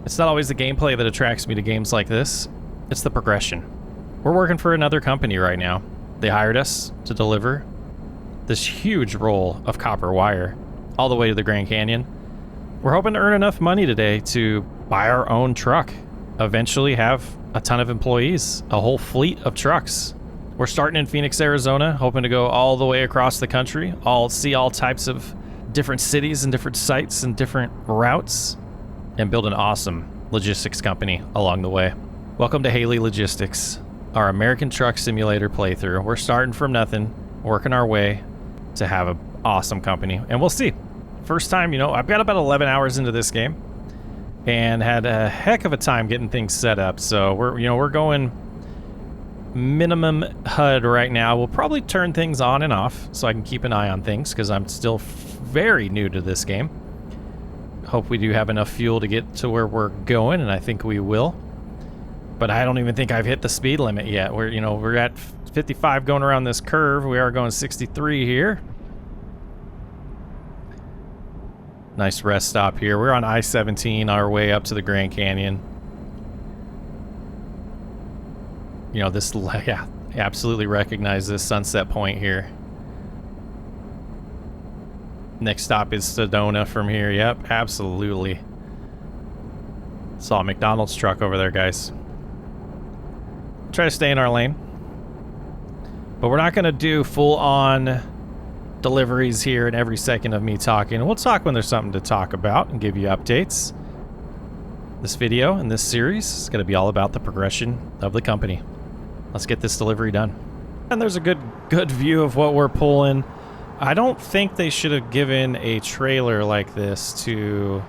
It's not always the gameplay that attracts me to games like this. It's the progression. We're working for another company right now. They hired us to deliver this huge roll of copper wire all the way to the Grand Canyon. We're hoping to earn enough money today to buy our own truck. Eventually have a ton of employees, a whole fleet of trucks. We're starting in Phoenix, Arizona, hoping to go all the way across the country, see all types of different cities and different sites and different routes, and build an awesome logistics company along the way. Welcome to Haley Logistics, our American Truck Simulator playthrough. We're starting from nothing, working our way to have an awesome company, and we'll see. First time, I've got about 11 hours into this game and had a heck of a time getting things set up. So we're going minimum HUD right now. We'll probably turn things on and off so I can keep an eye on things because I'm still very new to this game. Hope we do have enough fuel to get to where we're going, and I think we will. But I don't even think I've hit the speed limit yet. We're at 55 going around this curve. We are going 63 here. Nice rest stop here. We're on I-17, our way up to the Grand Canyon. Yeah, absolutely recognize this sunset point here. Next stop is Sedona from here. Yep, absolutely. Saw a McDonald's truck over there, guys. Try to stay in our lane. But we're not going to do full-on deliveries here in every second of me talking. We'll talk when there's something to talk about and give you updates. This video and this series is going to be all about the progression of the company. Let's get this delivery done. And there's a good view of what we're pulling. I don't think they should have given a trailer like this to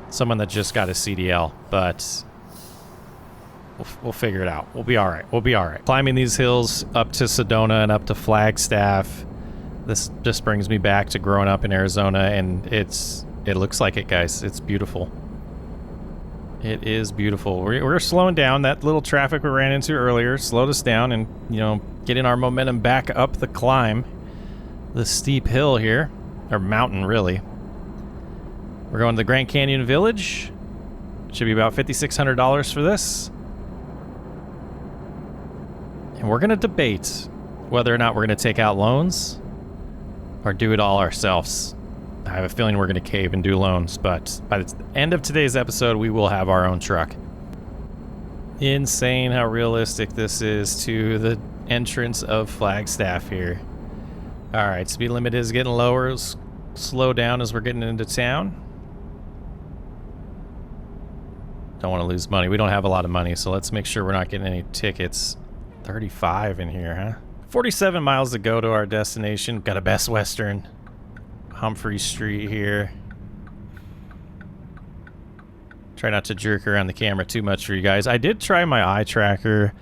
someone that just got a CDL, but we'll figure it out. We'll be all right. We'll be all right. Climbing these hills up to Sedona and up to Flagstaff. This just brings me back to growing up in Arizona, and it looks like it, guys. It's beautiful. It is beautiful. We're slowing down. That little traffic we ran into earlier slowed us down, and getting our momentum back up the climb, the steep hill here, or mountain really. We're going to the Grand Canyon Village. Should be about $5,600 for this, and we're gonna debate whether or not we're gonna take out loans or do it all ourselves. I have a feeling we're going to cave and do loans, but by the end of today's episode, we will have our own truck. Insane how realistic this is to the entrance of Flagstaff here. All right, speed limit is getting lower. Slow down as we're getting into town. Don't want to lose money. We don't have a lot of money, so let's make sure we're not getting any tickets. 35 in here, huh? 47 miles to go to our destination. Got a Best Western. Humphrey Street here. Try not to jerk around the camera too much for you guys. I did try my eye tracker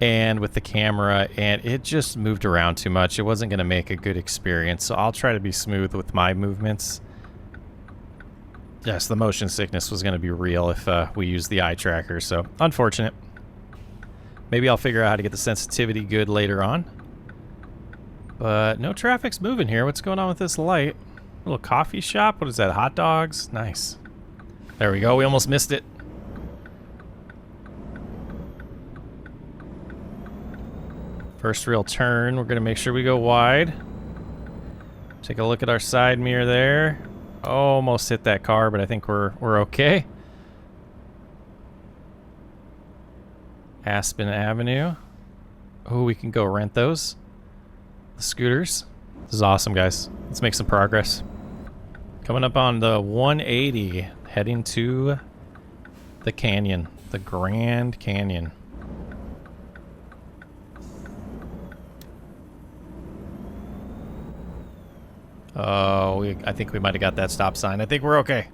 and with the camera, and it just moved around too much. It wasn't going to make a good experience, so I'll try to be smooth with my movements. Yes, the motion sickness was going to be real if we used the eye tracker, so unfortunate. Maybe I'll figure out how to get the sensitivity good later on. But no traffic's moving here. What's going on with this light? A little coffee shop? What is that? Hot dogs? Nice. There we go. We almost missed it. First real turn. We're going to make sure we go wide. Take a look at our side mirror there. Almost hit that car, but I think we're okay. Aspen Avenue. Oh, we can go rent those. The scooters. This is awesome, guys. Let's make some progress. Coming up on the 180, heading to the canyon, the Grand Canyon. Oh, I think we might have got that stop sign. I think we're okay.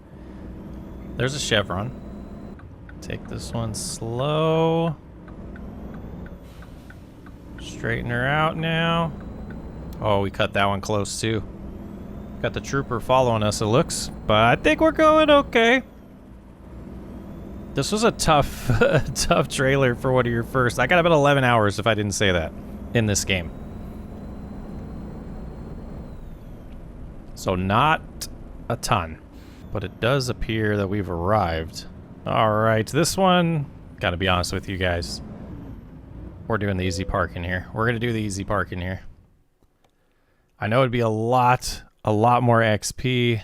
There's a Chevron. Take this one slow. Straighten her out now. Oh, we cut that one close too. Got the trooper following us, it looks, but I think we're going okay. This was a tough, tough trailer for one of your first. I got about 11 hours, if I didn't say that, in this game. So not a ton, but it does appear that we've arrived All right, this one, gotta be honest with you guys. We're doing the easy parking here. We're gonna do the easy parking here. I know it'd be a lot more XP.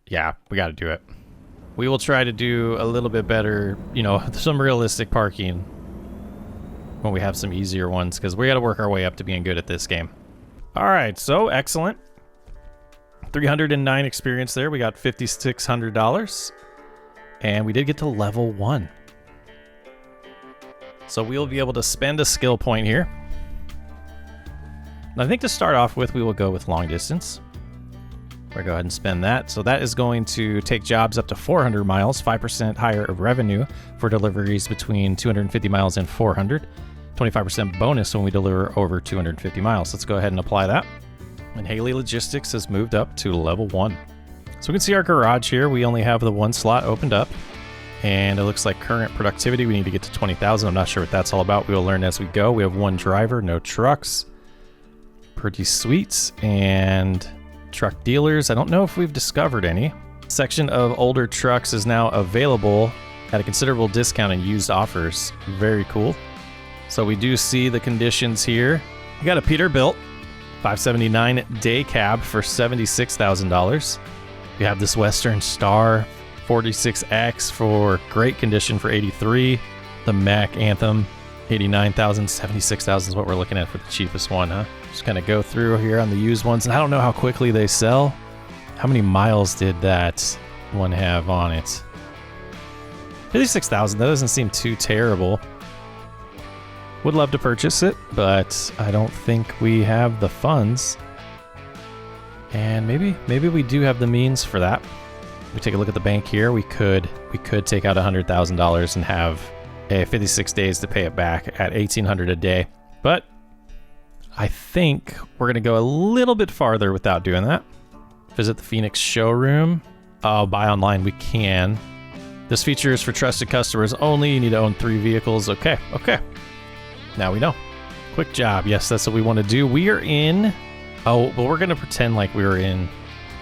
Yeah, we gotta do it. We will try to do a little bit better, you know, some realistic parking when we have some easier ones, because we gotta work our way up to being good at this game. All right, so excellent. 309 experience there. We got $5,600. And we did get to level 1. So we'll be able to spend a skill point here. And I think to start off with, we will go with long distance. We're going to go ahead and spend that. So that is going to take jobs up to 400 miles, 5% higher revenue for deliveries between 250 miles and 400. 25% bonus when we deliver over 250 miles. Let's go ahead and apply that. And Haley Logistics has moved up to level 1. So we can see our garage here. We only have the one slot opened up. And it looks like current productivity, we need to get to 20,000. I'm not sure what that's all about. We will learn as we go. We have one driver, no trucks. Pretty sweet. And truck dealers, I don't know if we've discovered any. Section of older trucks is now available at a considerable discount and used offers. Very cool. So we do see the conditions here. We got a Peterbilt 579 day cab for $76,000. We have this Western Star 46X for great condition for $83,000. The Mack Anthem 89,000, 76,000 is what we're looking at for the cheapest one, huh? Just kind of go through here on the used ones, and I don't know how quickly they sell. How many miles did that one have on it? 56,000. That doesn't seem too terrible. Would love to purchase it, but I don't think we have the funds. And maybe we do have the means for that. We take a look at the bank here. We could take out $100,000 and have 56 days to pay it back at $1,800 a day. But I think we're gonna go a little bit farther without doing that. Visit the Phoenix showroom. Oh, buy online we can. This feature is for trusted customers only. You need to own 3 vehicles. Okay. Now we know. Quick job. Yes, that's what we want to do. We are in... Oh, well, we're going to pretend like we were in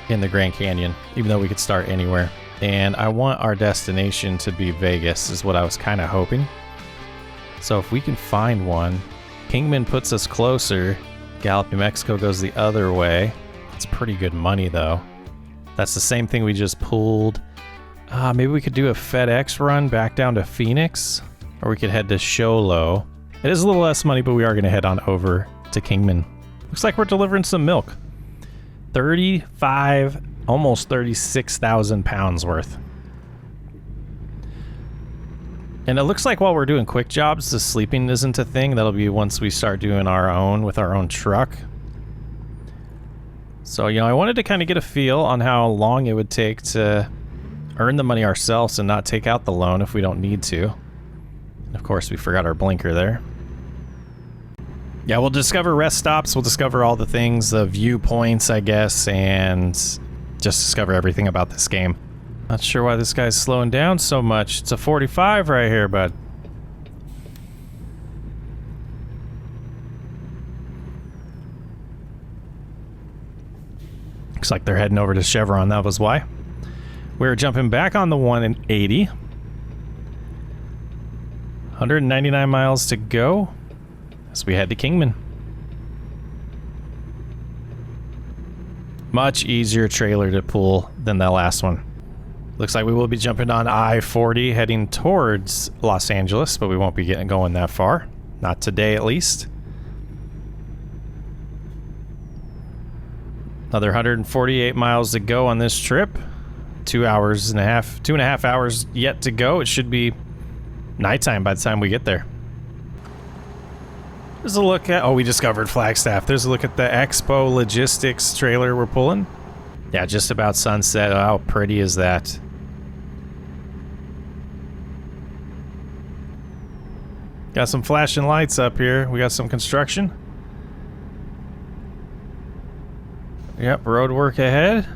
the Grand Canyon, even though we could start anywhere. And I want our destination to be Vegas, is what I was kind of hoping. So if we can find one, Kingman puts us closer. Gallup, New Mexico goes the other way. It's pretty good money, though. That's the same thing we just pulled. Maybe we could do a FedEx run back down to Phoenix, or we could head to Sholo. It is a little less money, but we are going to head on over to Kingman. Looks like we're delivering some milk. 35, almost 36,000 pounds worth. And it looks like while we're doing quick jobs, the sleeping isn't a thing. That'll be once we start doing our own with our own truck. So, you know, I wanted to kind of get a feel on how long it would take to earn the money ourselves and not take out the loan if we don't need to. And of course, we forgot our blinker there. Yeah, we'll discover rest stops. We'll discover all the things, the viewpoints, I guess, and just discover everything about this game. Not sure why this guy's slowing down so much. It's a 45 right here, bud. Looks like they're heading over to Chevron. That was why. We're jumping back on the 180. 199 miles to go as we head to Kingman. Much easier trailer to pull than that last one. Looks like we will be jumping on I-40 heading towards Los Angeles, but we won't be going that far. Not today, at least. Another 148 miles to go on this trip. 2.5 hours yet to go. It should be nighttime by the time we get there. There's a look at... Oh, we discovered Flagstaff. There's a look at the Expo Logistics trailer we're pulling. Yeah, just about sunset. Oh, how pretty is that? Got some flashing lights up here. We got some construction. Yep, road work ahead.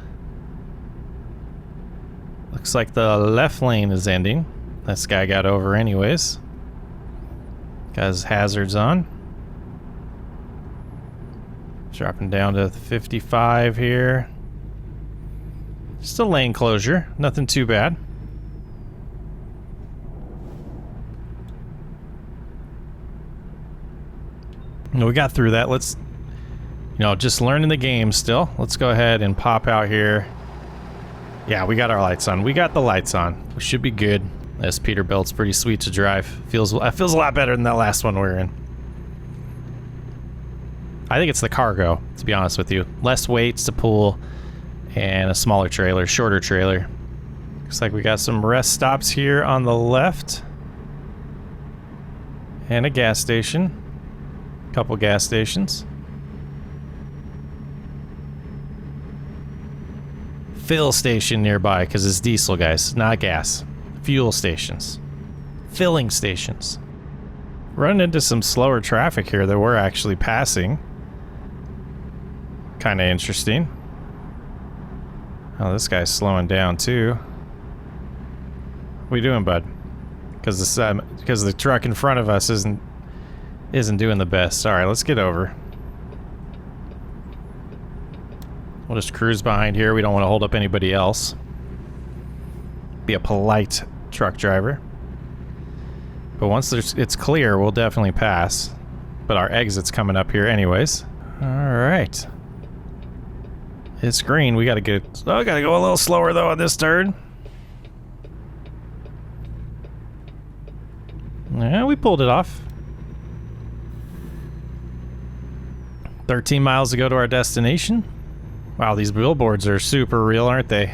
Looks like the left lane is ending. This guy got over anyways. Got his hazards on. Dropping down to 55 here. Just a lane closure, nothing too bad. We got through that. Let's, just learning the game still. Let's go ahead and pop out here. Yeah, we got our lights on. We got the lights on. We should be good. This Peterbilt's pretty sweet to drive. Feels a lot better than that last one we were in. I think it's the cargo, to be honest with you. Less weights to pull and a smaller trailer, shorter trailer. Looks like we got some rest stops here on the left. And a gas station. Couple gas stations. Fill station nearby because it's diesel, guys, not gas. Fuel stations. Filling stations. Running into some slower traffic here that we're actually passing. Kind of interesting. Oh, this guy's slowing down too. What are you doing, bud? Because the truck in front of us isn't doing the best. All right, let's get over. We'll just cruise behind here. We don't want to hold up anybody else. Be a polite truck driver. But once it's clear, we'll definitely pass. But our exit's coming up here anyways. All right. It's green. We gotta go a little slower though on this turn. Yeah, we pulled it off. 13 miles to go to our destination. Wow, these billboards are super real, aren't they?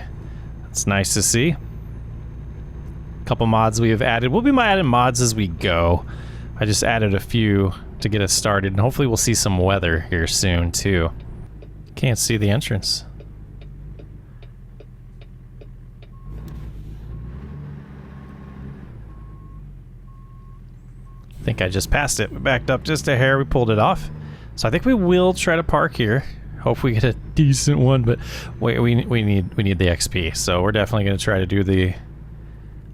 It's nice to see. A couple mods we have added. We'll be adding mods as we go. I just added a few to get us started, and hopefully we'll see some weather here soon too. Can't see the entrance. I think I just passed it. We backed up just a hair. We pulled it off. So I think we will try to park here. Hope we get a decent one, but wait, we need the XP. So we're definitely going to try to do the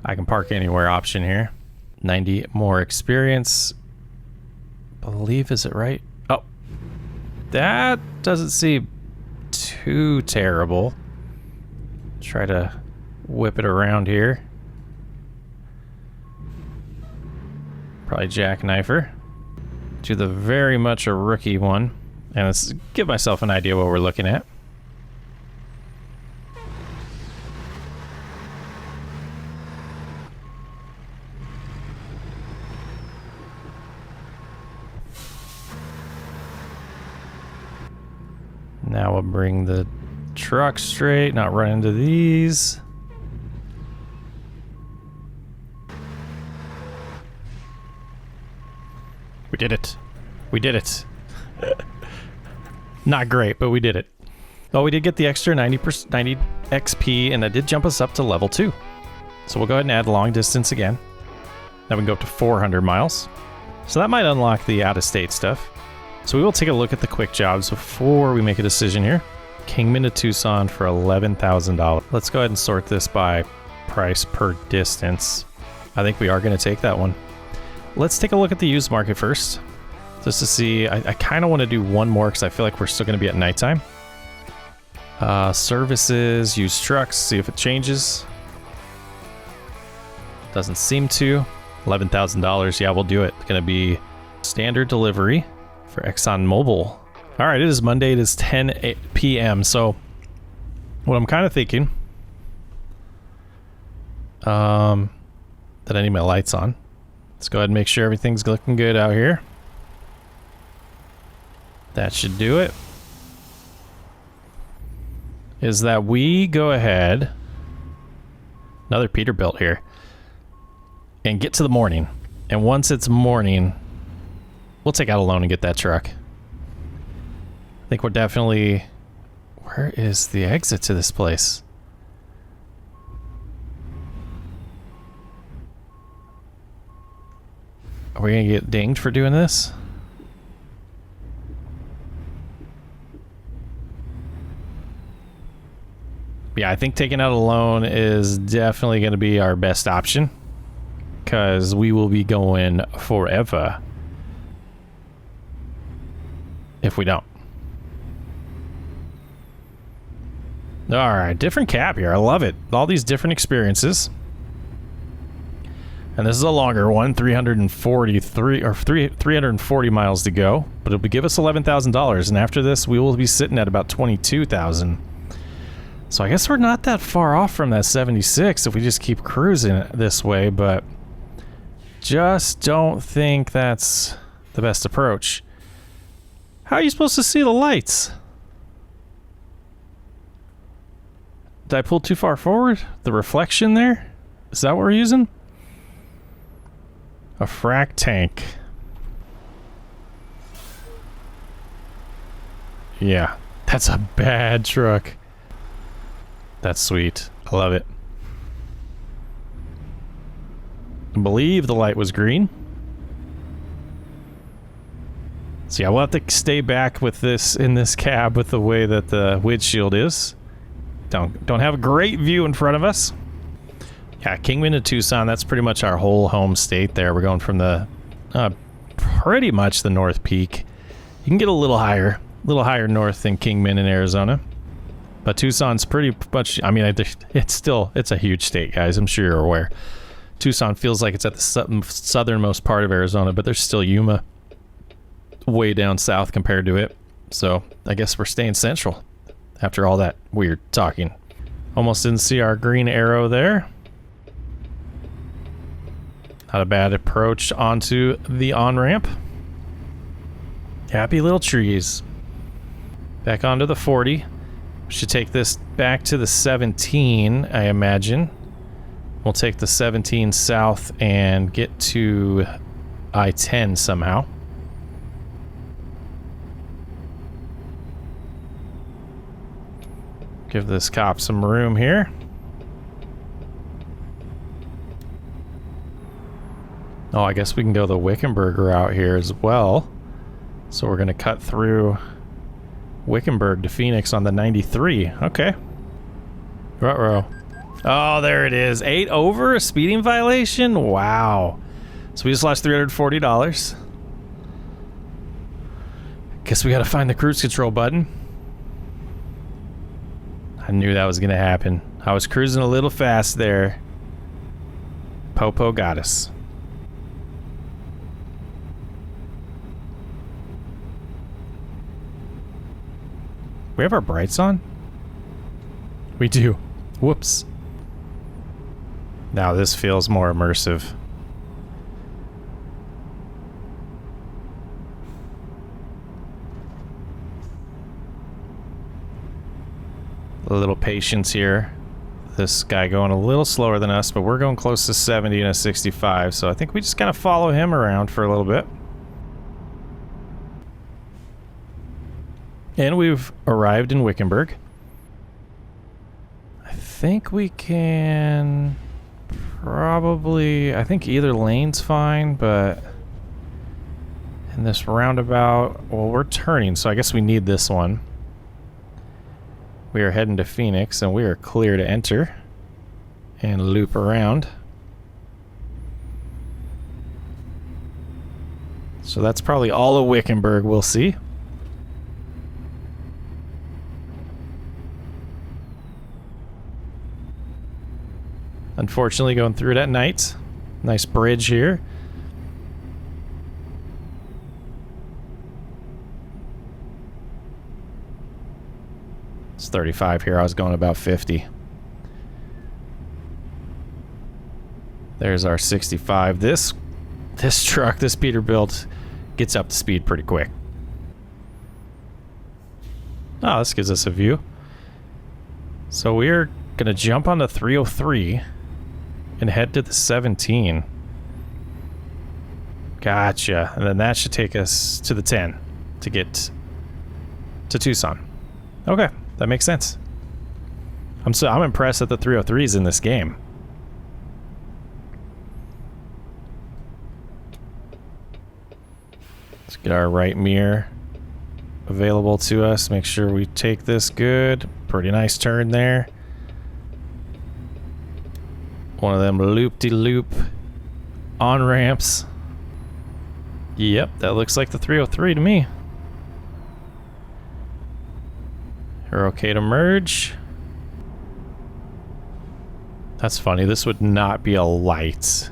I can park anywhere option here. 90 more experience. Believe, is it right? Oh, that doesn't seem too terrible. Try to whip it around here. Probably jackknifer. Do the very much a rookie one. And let's give myself an idea what we're looking at. Now we'll bring the truck straight, not run into these. We did it. We did it. Not great, but we did it. Well, we did get the extra 90 XP, and that did jump us up to level 2. So we'll go ahead and add long distance again. Then we can go up to 400 miles. So that might unlock the out-of-state stuff. So we will take a look at the quick jobs before we make a decision here. Kingman to Tucson for $11,000. Let's go ahead and sort this by price per distance. I think we are going to take that one. Let's take a look at the used market first. Just to see, I kind of want to do one more because I feel like we're still going to be at nighttime. Services, used trucks, see if it changes. Doesn't seem to. $11,000, yeah, we'll do it. It's going to be standard delivery for ExxonMobil. All right, it is Monday, it is 10 p.m. So what I'm kind of thinking, that I need my lights on. Let's go ahead and make sure everything's looking good out here. That should do it. Is that we go ahead, another Peterbilt here, and get to the morning. And once it's morning, we'll take out a loan and get that truck. I think we're definitely... Where is the exit to this place? Are we gonna get dinged for doing this? Yeah, I think taking out a loan is definitely going to be our best option, because we will be going forever if we don't. All right, different cap here. I love it. All these different experiences. And this is a longer one, 340 miles to go, but it'll give us $11,000. And after this, we will be sitting at about 22,000. So I guess we're not that far off from that 76 if we just keep cruising this way, but just don't think that's the best approach. How are you supposed to see the lights? Did I pull too far forward? The reflection there? Is that what we're using? A frac tank. Yeah, that's a bad truck. That's sweet. I love it. I believe the light was green. So yeah, we'll have to stay back with this in this cab with the way that the windshield is. Don't have a great view in front of us. Yeah, Kingman to Tucson, that's pretty much our whole home state there. We're going from the pretty much the North Peak. You can get a little higher north than Kingman in Arizona. But Tucson's pretty much, I mean, it's a huge state, guys. I'm sure you're aware. Tucson feels like it's at the southernmost part of Arizona, but there's still Yuma way down south compared to it. So I guess we're staying central after all that weird talking. Almost didn't see our green arrow there. Not a bad approach onto the on-ramp. Happy little trees. Back onto the 40. Should take this back to the 17, I imagine. We'll take the 17 south and get to I-10 somehow. Give this cop some room here. Oh, I guess we can go the Wickenburg route here as well. So we're going to cut through Wickenburg to Phoenix on the 93. Okay. Ruh-roh. Oh, there it is. 8 over, a speeding violation? Wow. So we just lost $340. Guess we got to find the cruise control button. I knew that was going to happen. I was cruising a little fast there. Popo got us. We have our brights on? We do. Whoops. Now this feels more immersive. A little patience here. This guy going a little slower than us, but we're going close to 70 and a 65, so I think we just kind of follow him around for a little bit. And we've arrived in Wickenburg. I think we can probably, I think either lane's fine, but in this roundabout, well, we're turning, so I guess we need this one. We are heading to Phoenix, and we are clear to enter and loop around. So that's probably all of Wickenburg we'll see. Unfortunately, going through it at night. Nice bridge here. It's 35 here. I was going about 50. There's our 65. This truck, this Peterbilt, gets up to speed pretty quick. Oh, this gives us a view. So we're going to jump on the 303 and head to the 17. Gotcha. And then that should take us to the 10 to get to Tucson. Okay, that makes sense. I'm impressed that the 303 is in this game. Let's get our right mirror available to us. Make sure we take this good. Pretty nice turn there. One of them loop-de-loop on-ramps. Yep, that looks like the 303 to me. We're okay to merge. That's funny. This would not be a light.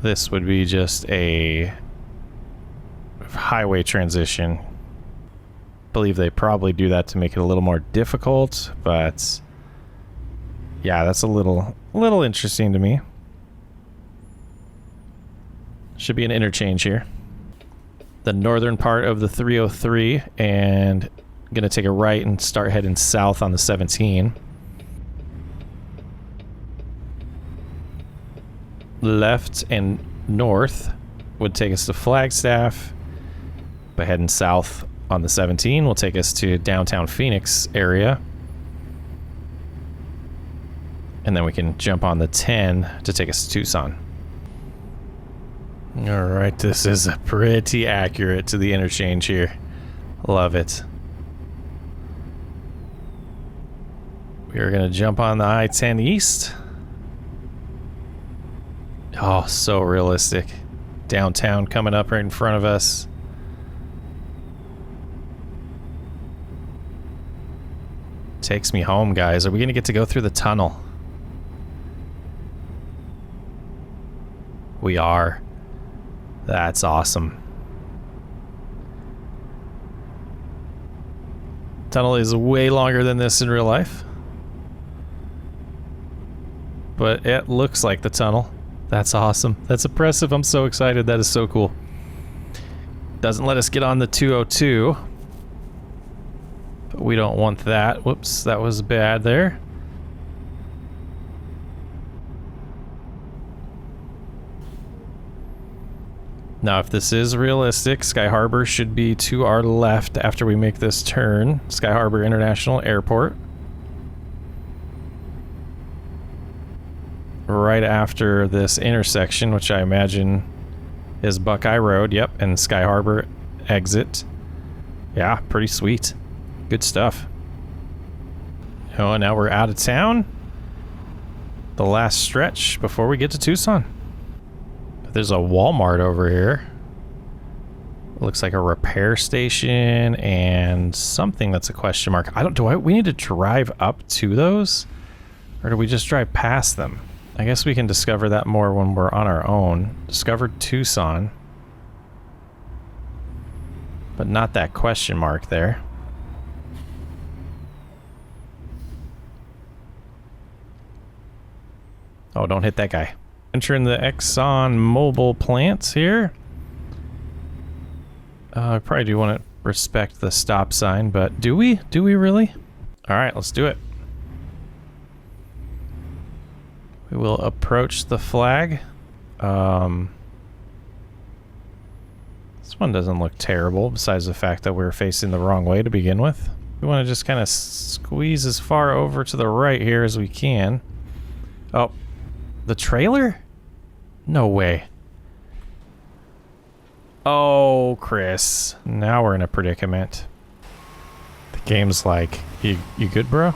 This would be just a highway transition. Believe they probably do that to make it a little more difficult, but yeah, that's a little interesting to me. Should be an interchange here. The northern part of the 303, and gonna take a right and start heading south on the 17. Left and north would take us to Flagstaff, but heading south on the 17 will take us to downtown Phoenix area. And then we can jump on the 10 to take us to Tucson. All right, this is pretty accurate to the interchange here. Love it. We are gonna jump on the I-10 East. Oh, so realistic. Downtown coming up right in front of us. Takes me home, guys. Are we gonna get to go through the tunnel? We are. That's awesome. Tunnel is way longer than this in real life, but it looks like the tunnel. That's awesome. That's impressive. I'm so excited. That is so cool. Doesn't let us get on the 202. But we don't want that. Whoops, that was bad there. Now, if this is realistic, Sky Harbor should be to our left after we make this turn. Sky Harbor International Airport. Right after this intersection, which I imagine is Buckeye Road. Yep, and Sky Harbor exit. Yeah, pretty sweet. Good stuff. Oh, and now we're out of town. The last stretch before we get to Tucson. There's a Walmart over here. It looks like a repair station and something that's a question mark. We need to drive up to those? Or do we just drive past them? I guess we can discover that more when we're on our own. Discovered Tucson. But not that question mark there. Oh, don't hit that guy. Entering the Exxon Mobil plants here. I probably do want to respect the stop sign, but do we? Do we really? All right, let's do it. We will approach the flag. This one doesn't look terrible, besides the fact that we're facing the wrong way to begin with. We want to just kind of squeeze as far over to the right here as we can. Oh, the trailer? No way. Oh, Chris. Now we're in a predicament. The game's like, you good, bro?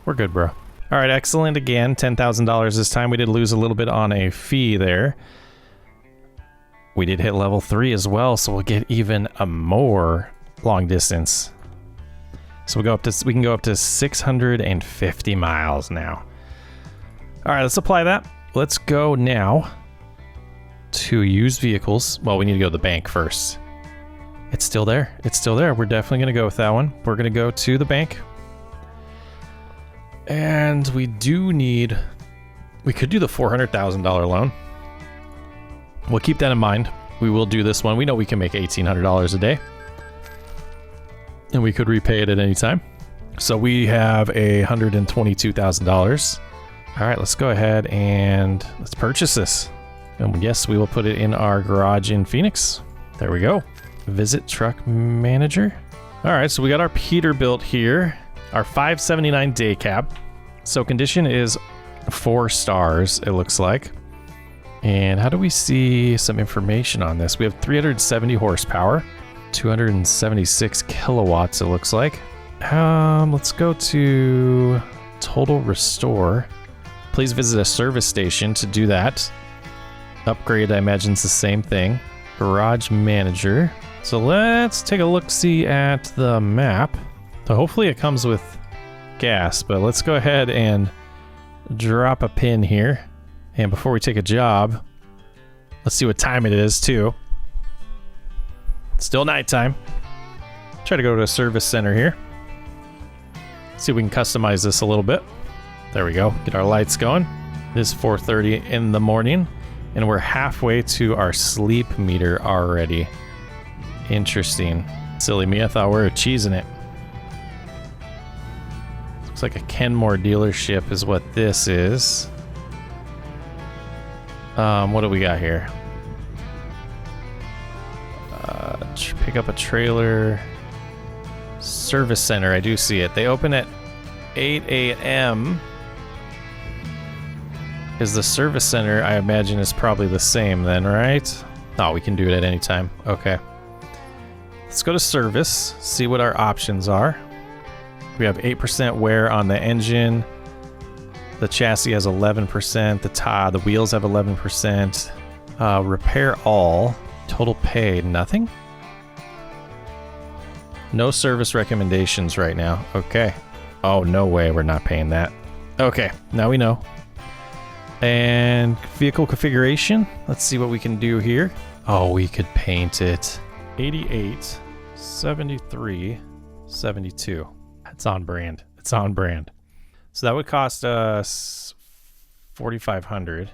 We're good, bro. All right, excellent again. $10,000 this time. We did lose a little bit on a fee there. We did hit level 3 as well, so we'll get even a more long distance. So we can go up to 650 miles now. All right, let's apply that. Let's go now to used vehicles. Well, we need to go to the bank first. It's still there. It's still there. We're definitely going to go with that one. We're going to go to the bank. And we do need... We could do the $400,000 loan. We'll keep that in mind. We will do this one. We know we can make $1,800 a day. And we could repay it at any time. So we have $122,000. All right, let's go ahead and let's purchase this. And yes, we will put it in our garage in Phoenix. There we go. Visit truck manager. All right, so we got our Peterbilt here, our 579 day cab. So condition is 4 stars, it looks like. And how do we see some information on this? We have 370 horsepower, 276 kilowatts, it looks like. Let's go to total restore. Please visit a service station to do that. Upgrade, I imagine, is the same thing. Garage manager. So let's take a look-see at the map. So hopefully it comes with gas, but let's go ahead and drop a pin here. And before we take a job, let's see what time it is too. It's still nighttime. Try to go to a service center here. See if we can customize this a little bit. There we go. Get our lights going. It is 4:30 in the morning, and we're halfway to our sleep meter already. Interesting. Silly me, I thought we were cheesing it. Looks like a Kenmore dealership is what this is. What do we got here? Pick up a trailer. Service center, I do see it. They open at 8 a.m. Is the service center, I imagine, is probably the same then, right? Oh, we can do it at any time. Okay. Let's go to service, see what our options are. We have 8% wear on the engine. The chassis has 11%. The wheels have 11%. Repair all. Total pay, nothing? No service recommendations right now. Okay. Oh, no way we're not paying that. Okay, now we know. And vehicle configuration. Let's see what we can do here. Oh, we could paint it. 88, 73, 72. It's on brand. It's on brand. So that would cost us $4,500.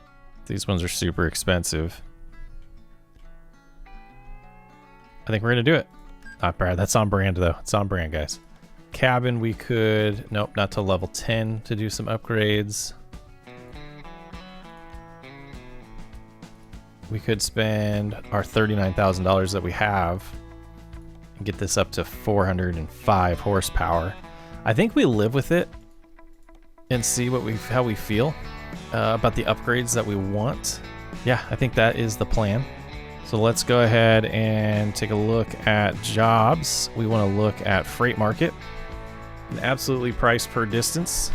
These ones are super expensive. I think we're gonna do it. Not bad. That's on brand though. It's on brand, guys. Cabin, we could, nope, not to level 10 to do some upgrades. We could spend our $39,000 that we have and get this up to 405 horsepower. I think we live with it and see what how we feel about the upgrades that we want. Yeah, I think that is the plan. So let's go ahead and take a look at jobs. We want to look at freight market. And absolutely price per distance.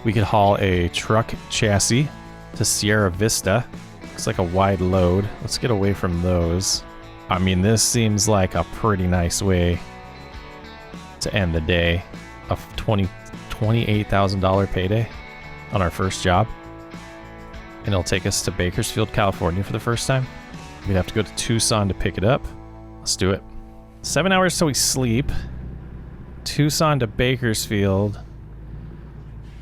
We could haul a truck chassis to Sierra Vista. Looks like a wide load. Let's get away from those. I mean, this seems like a pretty nice way to end the day. A $28,000 payday on our first job. And it'll take us to Bakersfield, California for the first time. We'd have to go to Tucson to pick it up. Let's do it. 7 hours till we sleep. Tucson to Bakersfield.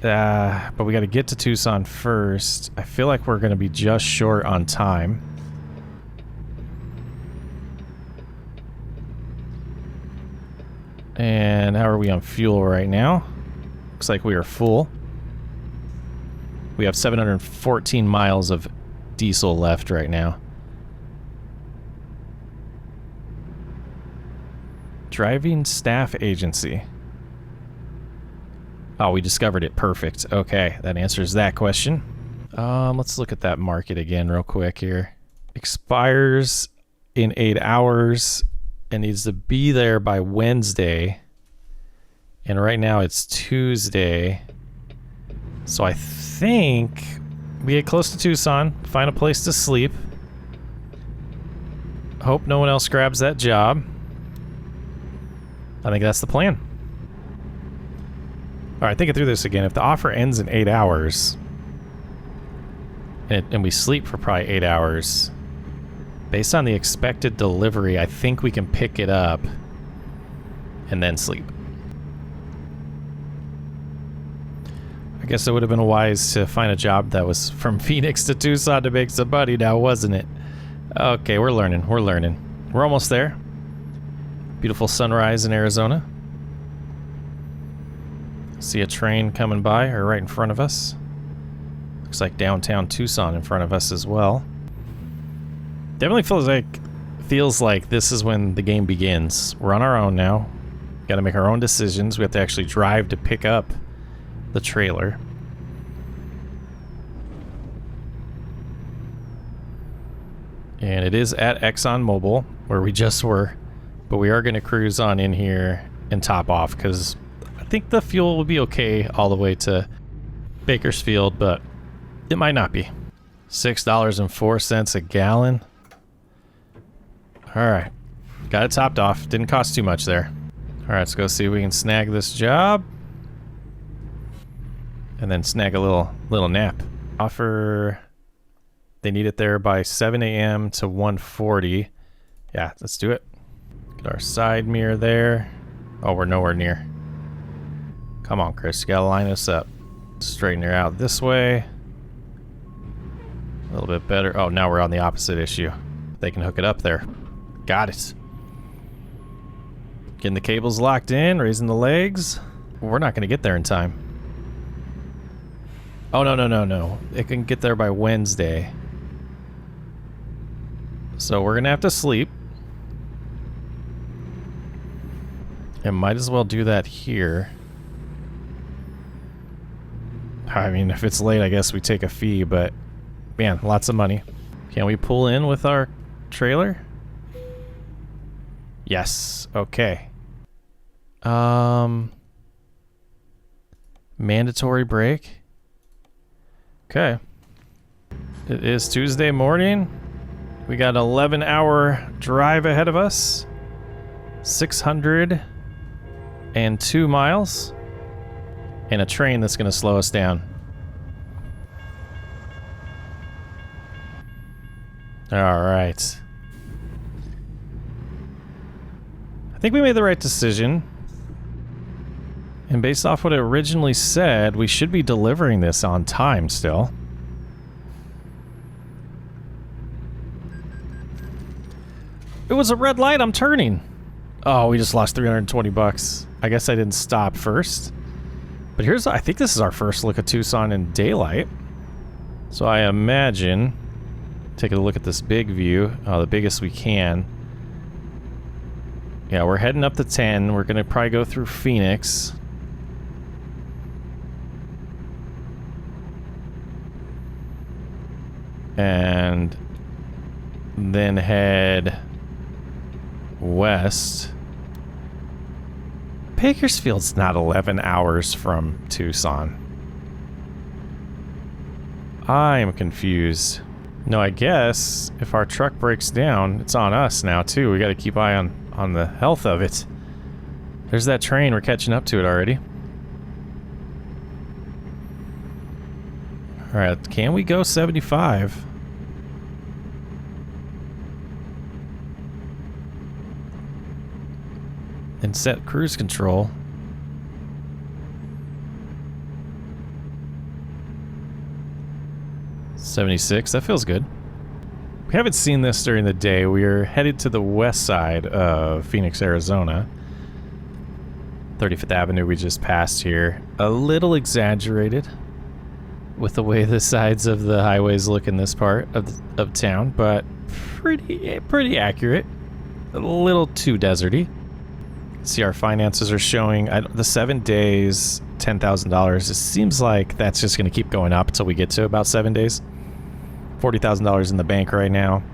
But we got to get to Tucson first. I feel like we're going to be just short on time. And how are we on fuel right now? Looks like we are full. We have 714 miles of diesel left right now. Driving staff agency. Oh, we discovered it. Perfect. Okay, that answers that question. Let's look at that market again real quick here. Expires in 8 hours and needs to be there by Wednesday. And right now it's Tuesday. So I think we get close to Tucson, find a place to sleep. Hope no one else grabs that job. I think that's the plan. All right, thinking through this again. If the offer ends in 8 hours, and we sleep for probably 8 hours, based on the expected delivery, I think we can pick it up and then sleep. I guess it would have been wise to find a job that was from Phoenix to Tucson to make some money now, wasn't it? Okay, we're learning. We're learning. We're almost there. Beautiful sunrise in Arizona. See a train coming by or right in front of us. Looks like downtown Tucson in front of us as well. Definitely feels like this is when the game begins. We're on our own now. Got to make our own decisions. We have to actually drive to pick up the trailer. And it is at ExxonMobil where we just were. But we are going to cruise on in here and top off because I think the fuel will be okay all the way to Bakersfield, but it might not be. $6.04 a gallon. All right. Got it topped off. Didn't cost too much there. All right, let's go see if we can snag this job. and then snag a little nap. Offer, they need it there by 7 a.m. to 1:40. Yeah, let's do it. Get our side mirror there. Oh, we're nowhere near. Come on, Chris, you gotta line us up. Straighten her out this way. A little bit better. Oh, now we're on the opposite issue. They can hook it up there. Got it. Getting the cables locked in, raising the legs. We're not gonna get there in time. Oh, no. It can get there by Wednesday. So we're gonna have to sleep. And might as well do that here. I mean, if it's late, I guess we take a fee, but man, lots of money. Can we pull in with our trailer? Yes. Okay. Mandatory break. Okay. It is Tuesday morning. We got an 11-hour drive ahead of us. 602 miles. And a train that's going to slow us down. All right. I think we made the right decision. And based off what it originally said, we should be delivering this on time still. It was a red light, I'm turning. Oh, we just lost 320 bucks. I guess I didn't stop first. But here's, I think this is our first look at Tucson in daylight. So I imagine, taking a look at this big view, the biggest we can. Yeah, we're heading up to 10. We're gonna probably go through Phoenix. And then head west. Bakersfield's not 11 hours from Tucson. I'm confused. No, I guess if our truck breaks down, it's on us now too. We got to keep eye on the health of it. There's that train. We're catching up to it already. All right, can we go 75? And set cruise control. $76, that feels good. We haven't seen this during the day. We are headed to the west side of Phoenix, Arizona. 35th Avenue we just passed here. A little exaggerated with the way the sides of the highways look in this part of town, but pretty accurate. A little too deserty. See, our finances are showing the 7 days, $10,000. It seems like that's just going to keep going up until we get to about 7 days. $40,000 in the bank right now.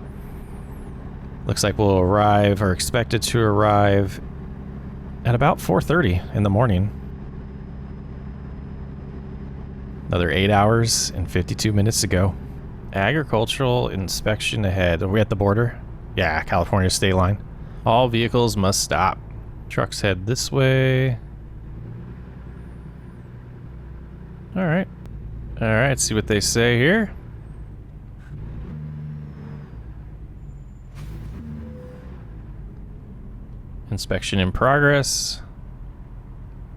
Looks like we'll arrive, or expected to arrive, at about 4:30 in the morning. Another 8 hours and 52 minutes to go. Agricultural inspection ahead. Are we at the border? Yeah, California state line. All vehicles must stop. Trucks head this way. All right. All right, see what they say here. Inspection in progress.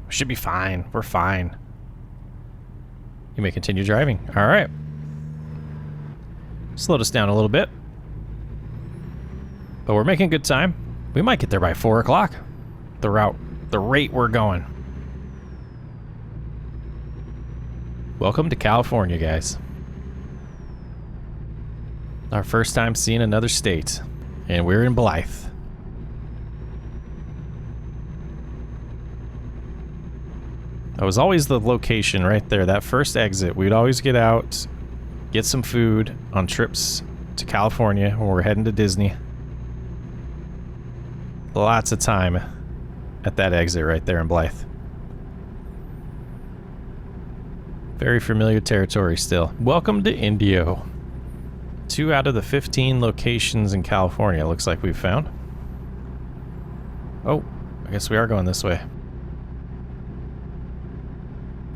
Should be fine. We're fine. You may continue driving. All right. Slowed us down a little bit. But we're making good time. We might get there by 4 o'clock. The rate we're going. Welcome to California, guys. Our first time seeing another state. And we're in Blythe. That was always the location right there, that first exit. We'd always get out, get some food on trips to California when we're heading to Disney. Lots of time at that exit right there in Blythe. Very familiar territory still. Welcome to Indio. 2 out of the 15 locations in California looks like we've found. Oh, I guess we are going this way.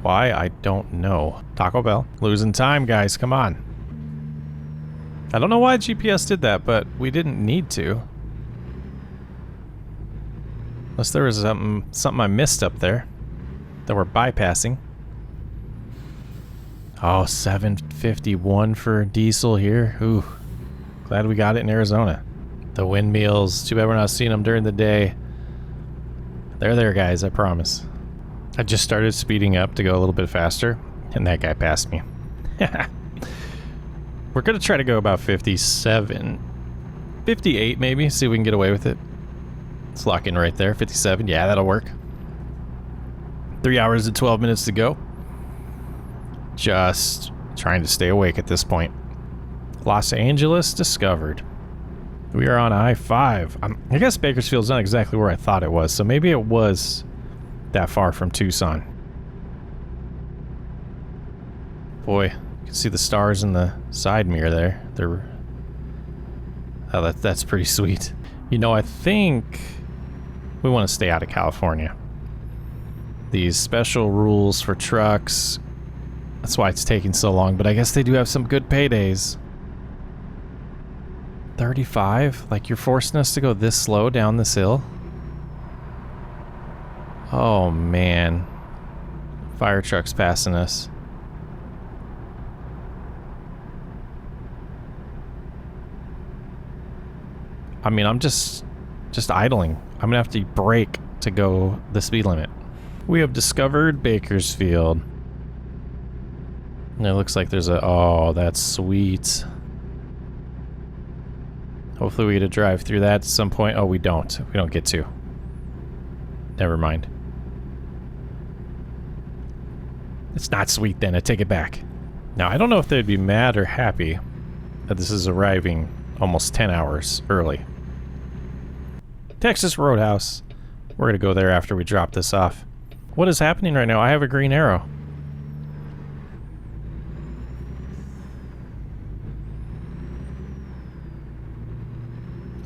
Why? I don't know. Taco Bell. Losing time, guys. Come on. I don't know why GPS did that, but we didn't need to. Unless there was something I missed up there that we're bypassing. Oh, 751 for diesel here. Ooh, glad we got it in Arizona. The windmills. Too bad we're not seeing them during the day. They're there, guys, I promise. I just started speeding up to go a little bit faster, and that guy passed me. We're going to try to go about 57. 58 maybe, see if we can get away with it. Let's lock in right there. 57, yeah, that'll work. 3 hours and 12 minutes to go. Just trying to stay awake at this point. Los Angeles discovered. We are on I-5. I guess Bakersfield's not exactly where I thought it was, so maybe it was that far from Tucson. Boy, you can see the stars in the side mirror there. Oh, that's pretty sweet. You know, I think we want to stay out of California. These special rules for trucks, that's why it's taking so long, but I guess they do have some good paydays. 35? Like, you're forcing us to go this slow down this hill? Oh, man. Fire truck's passing us. I mean, I'm just idling. I'm gonna have to brake to go the speed limit. We have discovered Bakersfield. And it looks like there's a... Oh, that's sweet. Hopefully we get to drive through that at some point. Oh, we don't. We don't get to. Never mind. It's not sweet then. I take it back. Now, I don't know if they'd be mad or happy that this is arriving almost 10 hours early. Texas Roadhouse. We're going to go there after we drop this off. What is happening right now? I have a green arrow.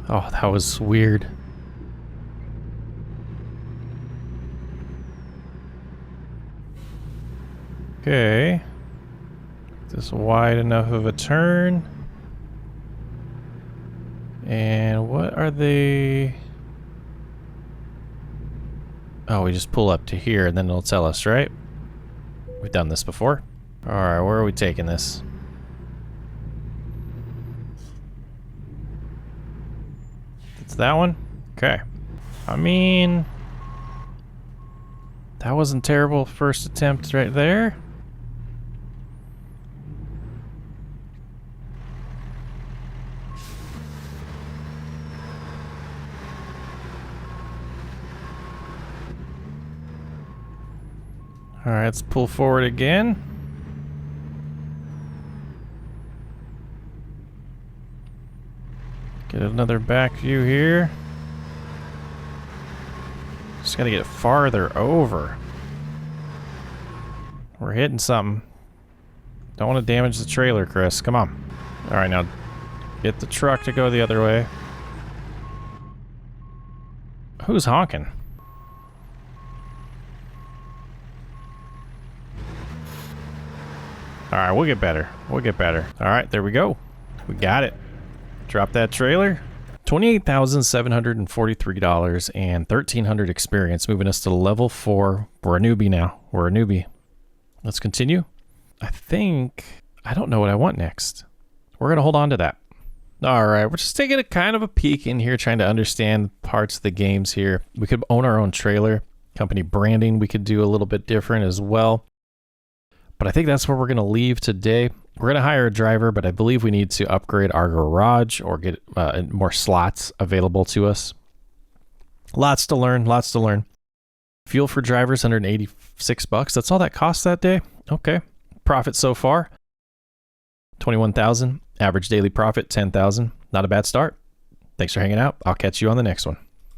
Oh, that was weird. Okay. Is this wide enough of a turn? And what are they? Oh, we just pull up to here and then it'll tell us, right? We've done this before. Alright, where are we taking this? It's that one? Okay. I mean, that wasn't terrible first attempt right there. Alright, let's pull forward again. Get another back view here. Just gotta get farther over. We're hitting something. Don't want to damage the trailer, Chris. Come on. Alright, now get the truck to go the other way. Who's honking? Alright, we'll get better. We'll get better. Alright, there we go. We got it. Drop that trailer. $28,743 and 1,300 experience, moving us to level 4. We're a newbie now. We're a newbie. Let's continue. I don't know what I want next. We're going to hold on to that. Alright, we're just taking a kind of a peek in here, trying to understand parts of the games here. We could own our own trailer. Company branding we could do a little bit different as well. But I think that's where we're going to leave today. We're going to hire a driver, but I believe we need to upgrade our garage or get more slots available to us. Lots to learn, lots to learn. Fuel for drivers, $186. That's all that costs that day? Okay. Profit so far, $21,000. Average daily profit, $10,000. Not a bad start. Thanks for hanging out. I'll catch you on the next one.